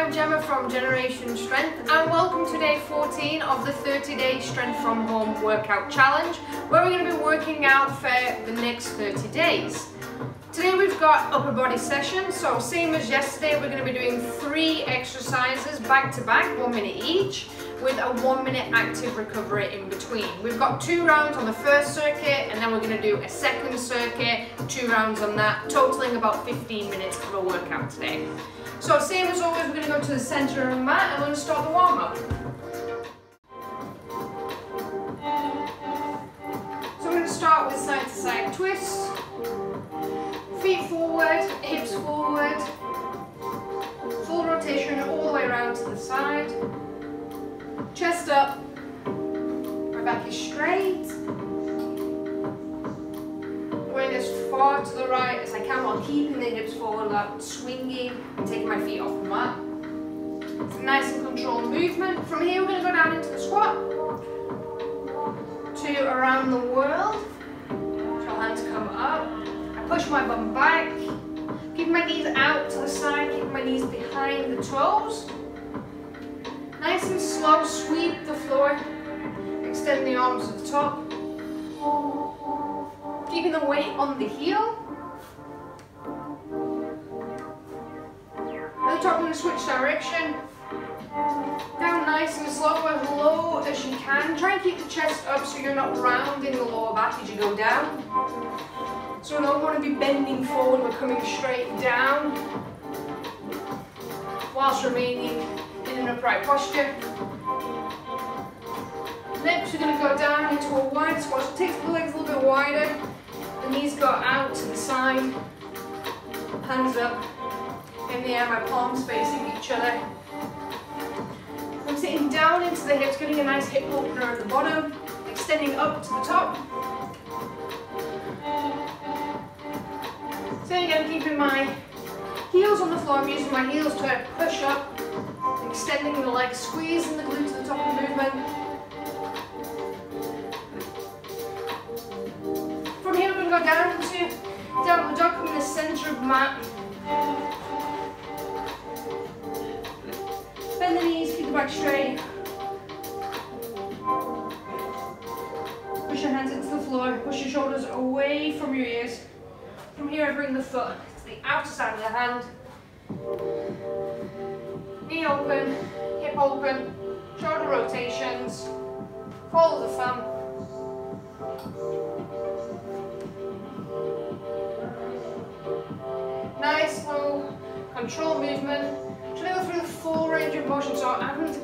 I'm Gemma from Generation Strength and welcome to day 14 of the 30-day Strength from Home workout challenge, where we're going to be working out for the next 30 days. Today we've got upper body session, so same as yesterday, we're going to be doing 3 exercises back to back, 1 minute each, with a 1 minute active recovery in between. We've got 2 rounds on the first circuit and then we're going to do a second circuit, 2 rounds on that, totaling about 15 minutes of a workout today. So same as always, we're going to go to the centre of the mat and we're going to start the warm up. So we're going to start with side to side twists, feet forward, hips forward, full rotation all the way around to the side, chest up, my back is straight, going as far to the right as I can while keeping the hips forward without swinging and taking my feet off the mat. It's a nice and controlled movement. From here we're going to go down into the squat, to around the world, so I'll hand to come up. I push my bum back, keep my knees out to the side, keep my knees behind the toes. Nice and slow, sweep the floor, extend the arms to the top. Keeping the weight on the heel. At the top, I'm going to switch direction. Down nice and slow, as low as you can. Try and keep the chest up so you're not rounding the lower back as you go down. So we don't want to be bending forward, we're coming straight down, whilst remaining in an upright posture. Next, we're going to go down into a wide squat. So take the legs a little bit wider. The knees go out to the side, hands up in the air, my palms facing each other. I'm sitting down into the hips, getting a nice hip opener at the bottom, extending up to the top. So again, keeping my heels on the floor, I'm using my heels to push up, extending the legs, squeezing the glute to the top of the movement. From here we're going to go down into downward dog, come in the centre of the mat. Bend the knees, keep the back straight. Push your hands into the floor, push your shoulders away from your ears. From here I bring the foot to the outer side of the hand. Knee open, hip open, shoulder rotations, follow the thumb. Nice, slow, controlled movement. Try to go through the full range of motion. So our hand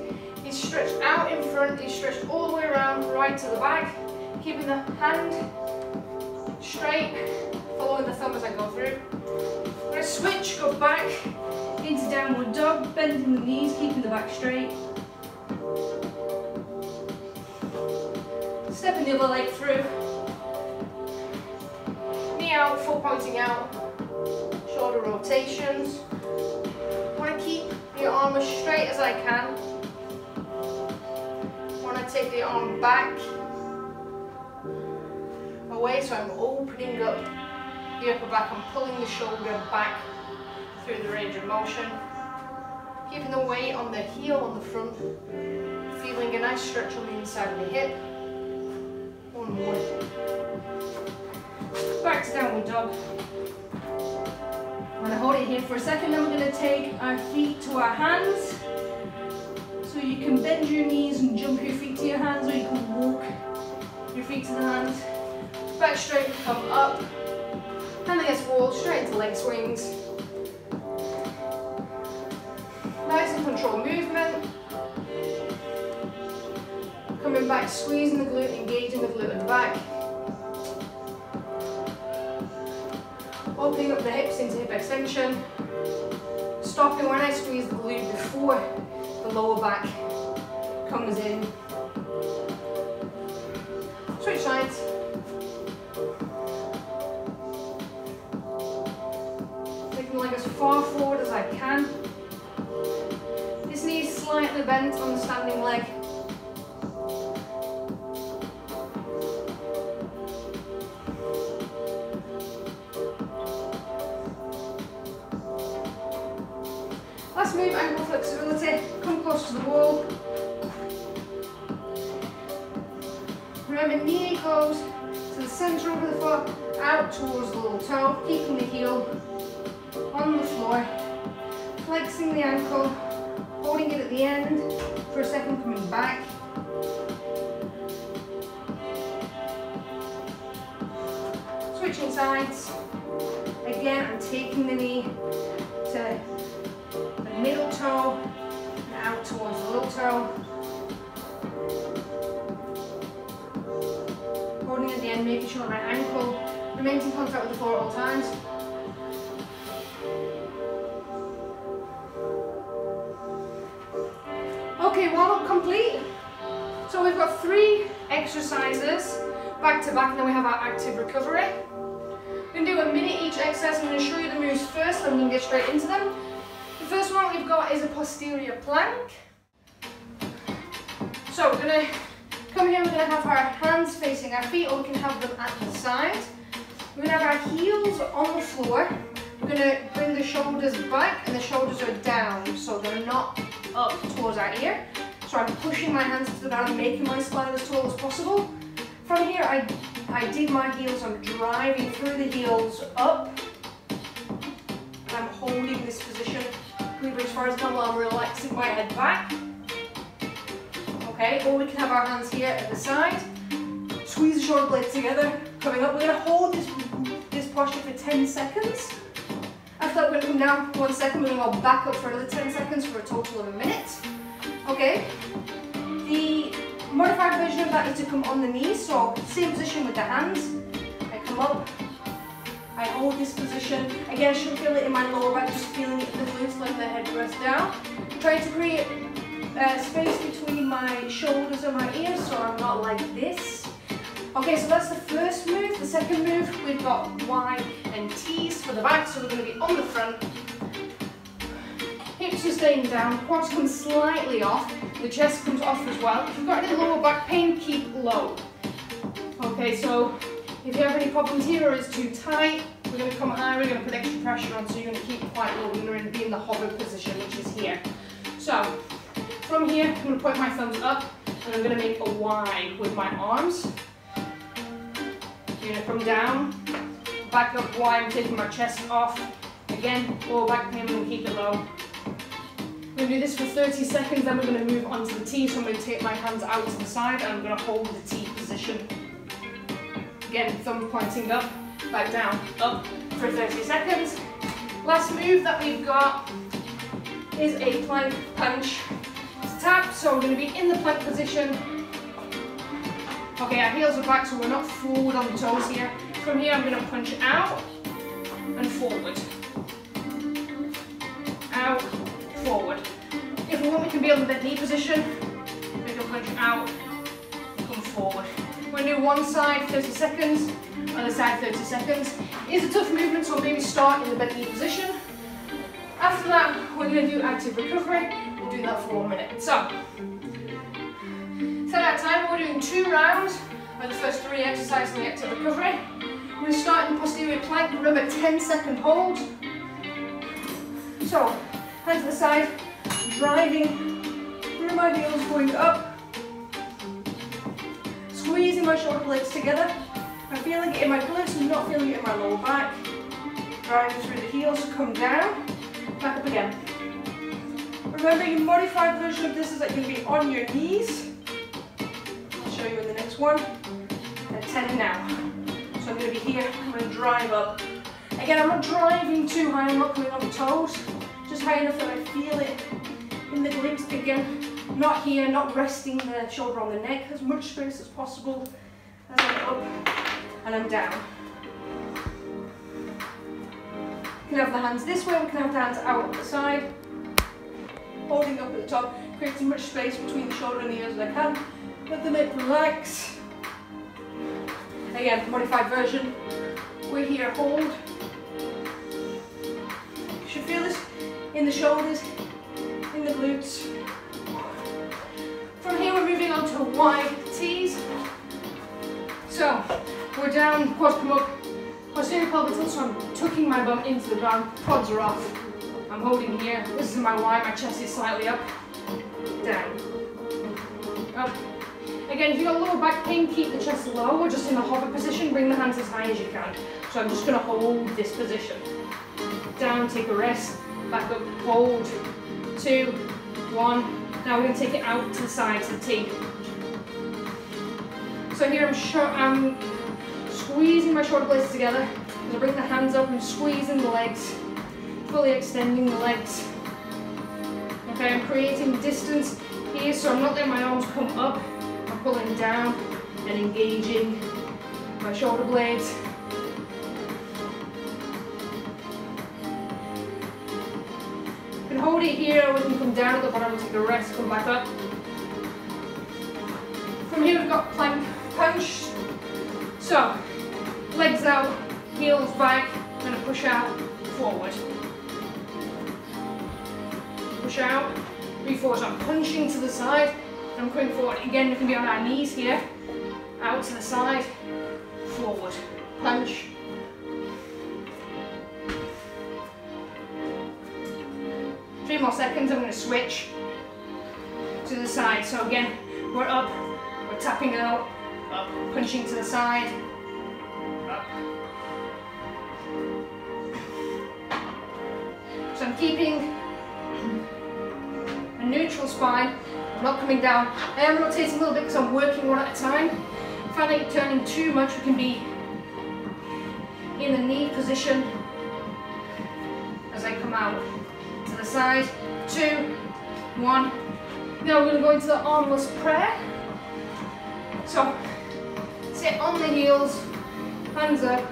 is stretched out in front, is stretched all the way around, right to the back. Keeping the hand straight, following the thumb as I go through. I'm going to switch, go back into downward dog, bending the knees, keeping the back straight. Stepping the other leg through. Knee out, foot pointing out. Shoulder rotations. I want to keep the arm as straight as I can. I want to take the arm back, away, so I'm opening up the upper back. I'm pulling the shoulder back through the range of motion. Keeping the weight on the heel on the front. Feeling a nice stretch on the inside of the hip. One more. Back to downward dog. I'm going to hold it here for a second, then we're going to take our feet to our hands. So you can bend your knees and jump your feet to your hands, or you can walk your feet to the hands. Back straight, come up. Hand against wall, straight into leg swings. Nice and controlled movement. Coming back, squeezing the glute, engaging the glute at the back. Opening up the hips into hip extension. Stopping when I squeeze the glute before the lower back comes in. Switch sides. Taking the leg as far forward as I can. This knee is slightly bent on the standing leg. Last move, ankle flexibility. Come close to the wall. Remember, knee goes to the centre of the foot, out towards the little toe, keeping the heel on the floor, flexing the ankle, holding it at the end for a second, coming back. Switching sides. Again, I'm taking the knee to the middle toe and out towards the little toe. Holding at the end, making sure my ankle remains in contact with the floor at all times. Okay, warm-up complete. So we've got 3 exercises back to back, and then we have our active recovery. We're going to do a minute each exercise. I'm going to show you the moves first, then we can get straight into them. The first one we've got is a posterior plank. So we're going to come here, we're going to have our hands facing our feet, or we can have them at the side. We're going to have our heels on the floor. We're going to bring the shoulders back, and the shoulders are down, so they're not up towards our ear. So I'm pushing my hands to the ground, making my spine as tall as possible. From here, I dig my heels, I'm driving through the heels up. I'm holding this position pretty much as far as I can while I'm relaxing my head back. Okay, or we can have our hands here at the side. Squeeze the shoulder blades together, coming up. We're going to hold this posture for 10 seconds. After that, we're going to come down 1 second. We're going to go back up for another 10 seconds for a total of a minute. Okay, the modified version of that is to come on the knees, so same position with the hands. I come up, I hold this position. Again, I shouldn't feel it in my lower back, just feeling it in the glutes, letting the head rest down. Trying to create space between my shoulders and my ears, so I'm not like this. Okay, so that's the first move. The second move, we've got Y and T's for the back, so we're going to be on the front. Hips are staying down, quads come slightly off, the chest comes off as well. If you've got any lower back pain, keep low. Okay, so if you have any problems here or it's too tight, we're going to come higher, we're going to put extra pressure on, so you're going to keep it quite low. We're going to be in the hover position, which is here. So, from here, I'm going to point my thumbs up, and I'm going to make a Y with my arms. You're going to come down, back up Y, I'm taking my chest off. Again, lower back pain, I'm going to keep it low. We're going to do this for 30 seconds, then we're going to move on to the T. So I'm going to take my hands out to the side, and I'm going to hold the T position. Again, thumb pointing up, back down, up for 30 seconds. Last move that we've got is a plank punch tap. So we're going to be in the plank position. Okay, our heels are back, so we're not forward on the toes here. From here, I'm going to punch out and forward. Out, forward. If we want, we can be on the bent knee position. We can punch out, come forward. We're going to do one side 30 seconds, other side 30 seconds. It's a tough movement, so maybe start in the bent knee position. After that, we're going to do active recovery. We'll do that for 1 minute. So, set our timer. We're doing 2 rounds of the first 3 exercises in the active recovery. We're going to start in posterior plank. Remember, 10-second hold. So, hands to the side, driving through my heels, going up, squeezing my shoulder blades together. I'm feeling it in my glutes, I'm not feeling it in my lower back. Driving through the heels, come down, back up again. Remember, your modified version of this is that you're going to be on your knees. I'll show you in the next one. At 10 now. So I'm going to be here, I'm going to drive up. Again, I'm not driving too high, I'm not coming on the toes. Just high enough that I feel it in the glutes. Again, not here, not resting the shoulder on the neck, as much space as possible as I'm up and I'm down. We can have the hands this way, we can have the hands out at the side, holding up at the top, create as much space between the shoulder and the ears as I can. Let the neck relax. Again, modified version. We're here, hold. You should feel this in the shoulders, in the glutes. From here we're moving on to wide T's. So we're down, quads come up, posterior pelvic tilt, so I'm tucking my bum into the ground, quads are off. I'm holding here. This is my Y, my chest is slightly up, down, up. Again, if you've got lower back pain, keep the chest low or just in the hover position, bring the hands as high as you can. So I'm just going to hold this position. Down, take a rest, back up, hold, 2, 1. Now we're going to take it out to the side, to the T. So here I'm squeezing my shoulder blades together. As I bring the hands up and squeezing the legs, fully extending the legs. Okay, I'm creating distance here, so I'm not letting my arms come up. I'm pulling down and engaging my shoulder blades. You can hold it here, or we can come down at the bottom, take a rest, come back up. From here we've got plank punch. So, legs out, heels back, I'm going to push out, forward. Push out, move forward. So I'm punching to the side, and I'm coming forward. Again, we can be on our knees here, out to the side, forward, punch. Three more seconds, I'm going to switch to the side. So again, we're up, we're tapping out, up, punching to the side, up. So I'm keeping a neutral spine, I'm not coming down. I am rotating a little bit because I'm working one at a time. If I think turning too much, we can be in the knee position as I come out. To the side, 2, 1. Now we're going to go into the armless prayer. So, sit on the heels, hands up,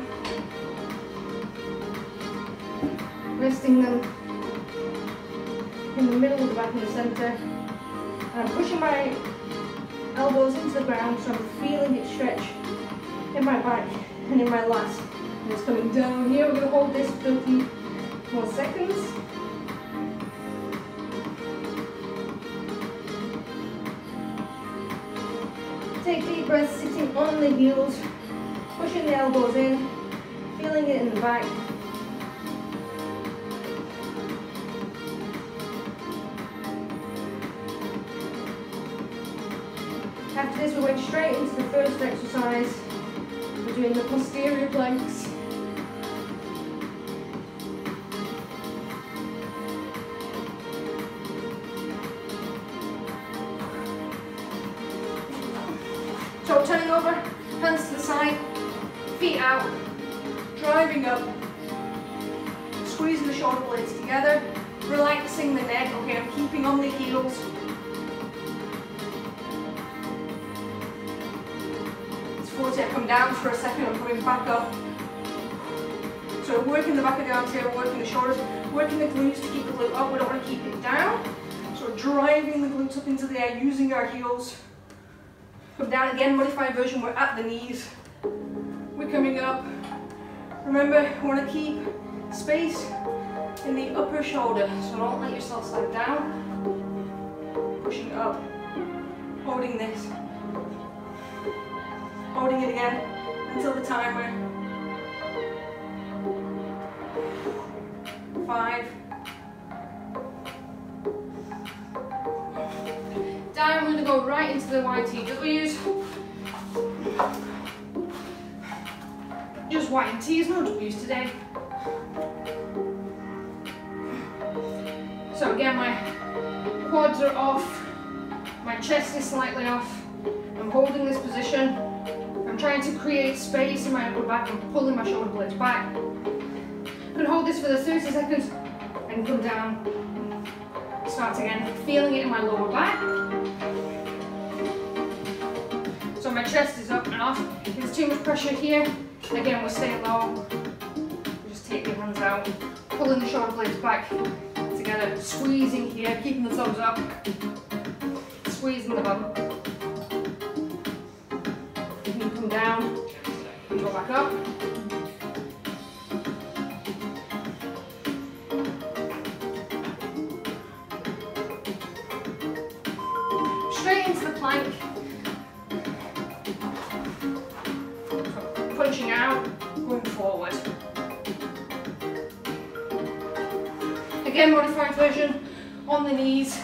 resting them in the middle of the back and the centre. And I'm pushing my elbows into the ground, so I'm feeling it stretch in my back and in my lats. And it's coming down here. We're going to hold this for 30 more seconds. Take deep breaths, sitting on the heels, pushing the elbows in, feeling it in the back. After this, we went straight into the first exercise. We're doing the posterior planks. So turning over, hands to the side, feet out, driving up, squeezing the shoulder blades together, relaxing the neck. Okay, I'm keeping on the heels. It's 40, I come down for a second, I'm coming back up. So working the back of the arms here, working the shoulders, working the glutes to keep the glute up. We don't want to keep it down. So driving the glutes up into the air, using our heels. Come down again, modified version, we're at the knees. We're coming up. Remember, we want to keep space in the upper shoulder, so don't let yourself slide down. Pushing up, holding this. Holding it again until the timer. 5. Down, we're going to go right into the YTWs. Just Y and T's, no W's today. So again, my quads are off, my chest is slightly off. I'm holding this position. I'm trying to create space in my upper back. I'm pulling my shoulder blades back. I'm going to hold this for the 30 seconds and come down. Start again, feeling it in my lower back. So my chest is up and off. If there's too much pressure here, again we'll stay low. Just take your hands out, pulling the shoulder blades back together, squeezing here, keeping the thumbs up, squeezing the bum. You can come down and go back up. Straight into the plank. Punching out, going forward. Again, modified version on the knees.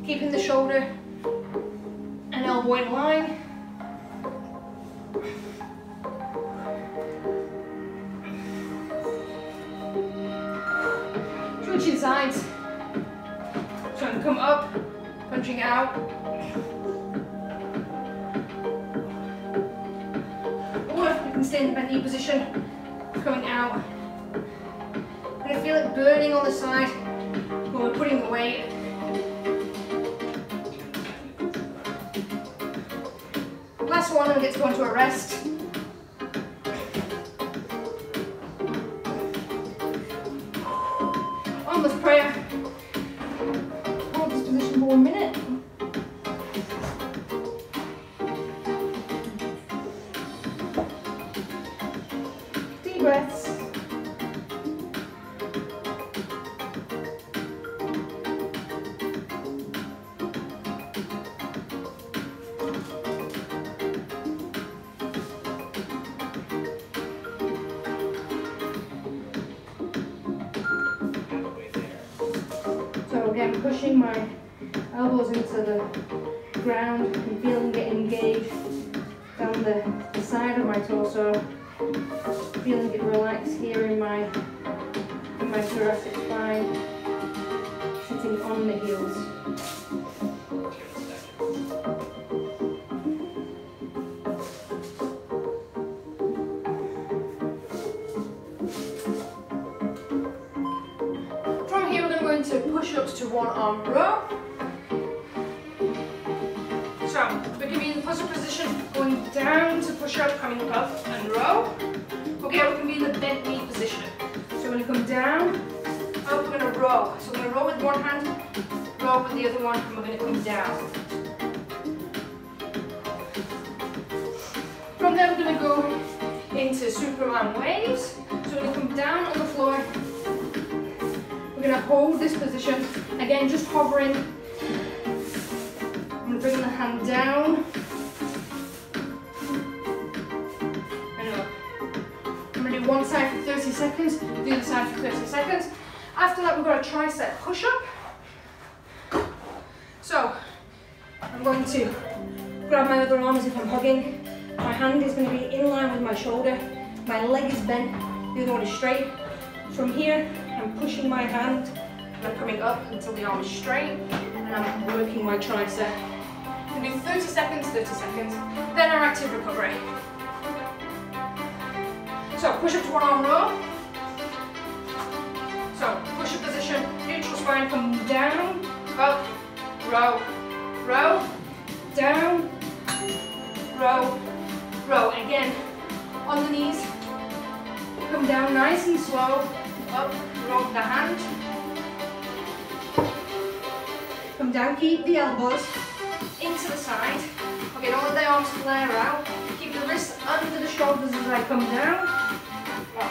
Keeping the shoulder and elbow in line. Switching sides. So I'm come up, punching out. Or you can stay in the bent knee position, coming out. And I feel it burning on the side when we're putting the weight. Last one, and get to go into a rest. Armless prayer. Hold this position for 1 minute. Deep breaths. So again, pushing my elbows into the ground and feeling it engage down the side of my torso. Feeling it relax here in my thoracic spine, sitting on the heels. From here, we're going to go into push-ups to one arm row. So we're going to be in the push-up position, going down to push-up, coming up and row. Okay, we can be in the bent knee position. So we're going to come down, up, we're going to row. So we're going to row with one hand, row with the other one, and we're going to come down. From there, we're going to go into Superman waves. So we're going to come down on the floor. We're going to hold this position. Again, just hovering. I'm going to bring the hand down. One side for 30 seconds, the other side for 30 seconds. After that, we've got a tricep push-up. So, I'm going to grab my other arm as if I'm hugging. My hand is going to be in line with my shoulder. My leg is bent, the other one is straight. From here, I'm pushing my hand and I'm coming up until the arm is straight and I'm working my tricep. I'm going to do 30 seconds, 30 seconds, then our active recovery. So push up to one arm row. So push up position, neutral spine, come down, up, row, row, down, row, row. Again, on the knees, come down nice and slow, up, row the hand. Come down, keep the elbows into the side. Okay, don't let the arms flare out. Keep the wrists under the shoulders as I come down. Up.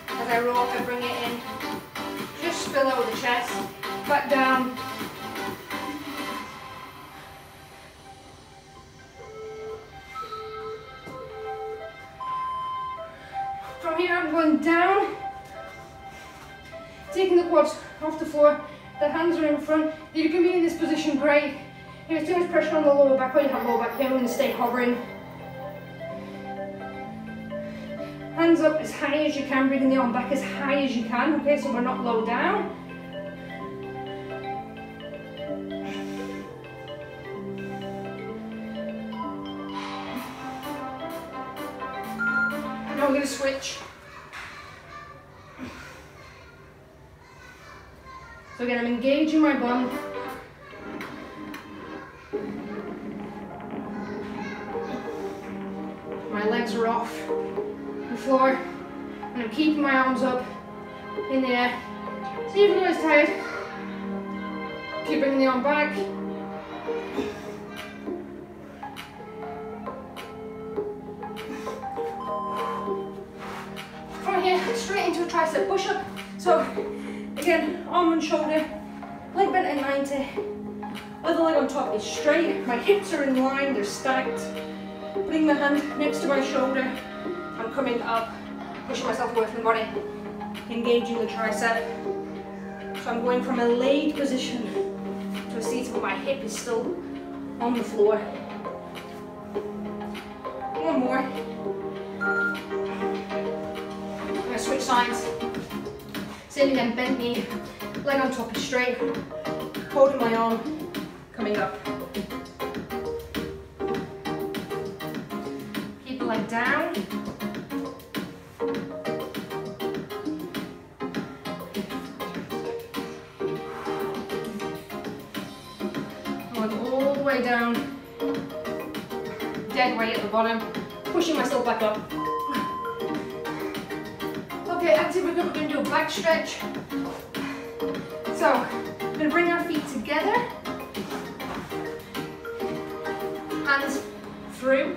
As I roll, I bring it in just below the chest, back down. From here, I'm going down, taking the quads off the floor, the hands are in front. You can be in this position, great. If there's too much pressure on the lower back, or you have lower back pain, I'm going to stay hovering. Hands up as high as you can, bringing the arm back as high as you can, okay, so we're not low down. Now we're going to switch. So again, I'm engaging my bum. My legs are off the floor, and I'm keeping my arms up in the air. So even though it's tired, keep bringing the arm back. tricep push-up. So again, arm and shoulder, leg bent at 90, other leg on top is straight, my hips are in line, they're stacked. Putting my hand next to my shoulder, I'm coming up, pushing myself away from the body, engaging the tricep. So I'm going from a laid position to a seated, but my hip is still on the floor. One more. I'm going to switch sides. Same again, bent knee, leg on top is straight, holding my arm, coming up. Keep the leg down. Going all the way down, dead weight at the bottom, pushing myself back up. Okay, active recovery, we're going to do a back stretch. So, we're going to bring our feet together, hands through.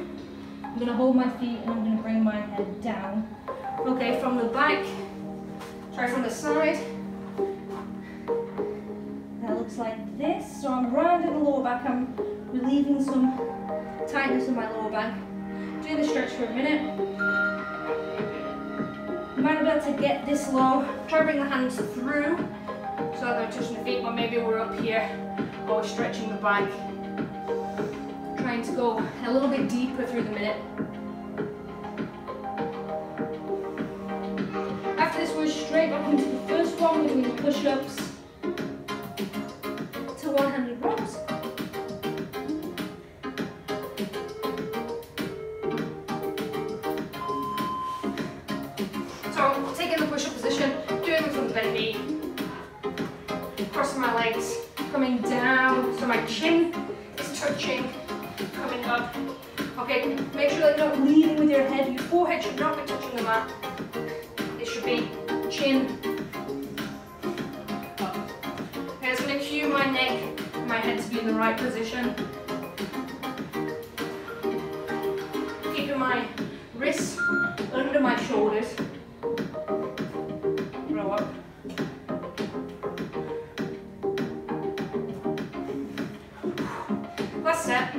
I'm going to hold my feet and I'm going to bring my head down. Okay, from the back, try from the side. That looks like this. So I'm rounding the lower back, I'm relieving some tightness in my lower back. Do the stretch for a minute. You might not be able to get this low. Try to bring the hands through so that they're touching the feet, but maybe we're up here or we're stretching the back. Trying to go a little bit deeper through the minute. After this, we're straight back into the first one. We're doing push-ups to one-handed rows. So taking the push-up position, doing them from the bent knee, crossing my legs, coming down, so my chin is touching, coming up. Okay, make sure that you're not leading with your head. Your forehead should not be touching the mat. It should be chin up. Okay, it's going to cue my neck and my head to be in the right position. Keeping my wrists under my shoulders. Roll up. Last step.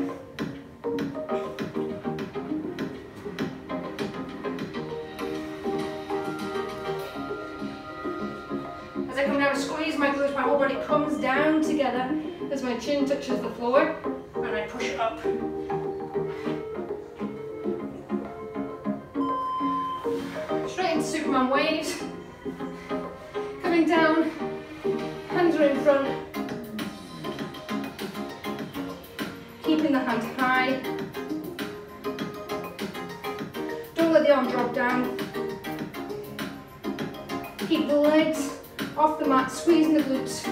As I come down, squeeze my glutes, my whole body comes down together as my chin touches the floor, and I push up. Straight into Superman waves. Coming down, hands are in front. Keeping the hand high. Don't let the arm drop down. Keep the legs off the mat, squeezing the glutes.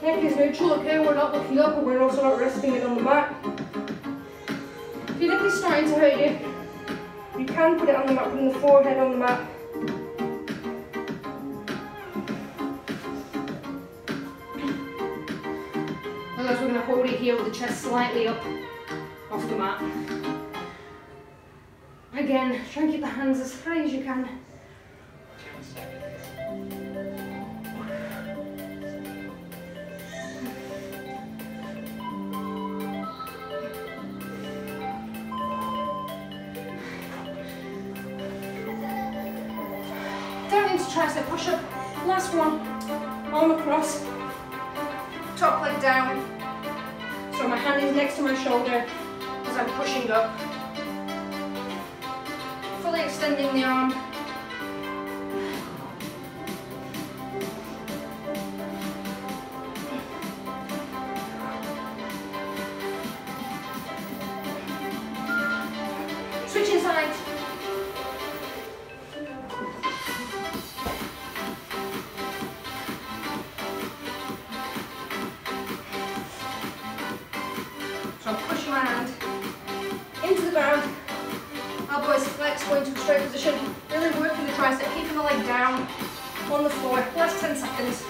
Neck is neutral, okay? We're not looking up, but we're also not resting it on the mat. If your neck is starting to hurt you, you can put it on the mat, putting the forehead on the mat. Otherwise, we're going to hold it here with the chest slightly up off the mat. Again, try and keep the hands as high as you can. Down into tricep push-up. Last one. Arm across. Top leg down. So my hand is next to my shoulder as I'm pushing up. Fully extending the arm. Switching sides. So I'm pushing my hand into the ground. Elbows flex, going to a straight position. Really working the tricep, keeping the leg down on the floor. Last 10 seconds.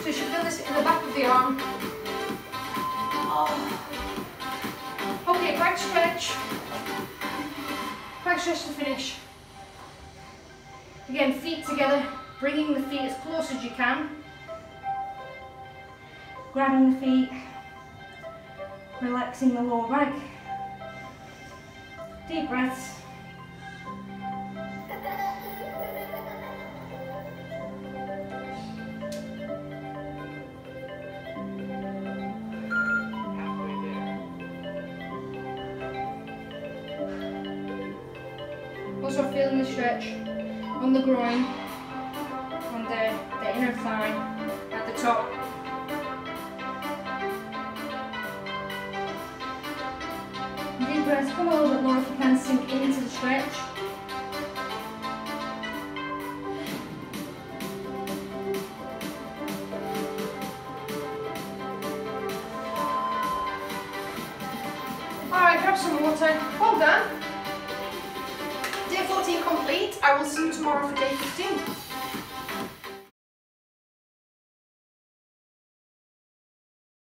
So you should feel this in the back of the arm. Oh. Okay. Okay, back stretch. Back stretch to finish. Again, feet together, bringing the feet as close as you can. Grabbing the feet, relaxing the lower back. Deep breaths. Also feeling the stretch on the groin, on the inner thigh, at the top. Deep breaths, come a little bit lower if you can, sink into the stretch. Alright, grab some water. Well done. Day 14 complete. I will see you tomorrow for day 15.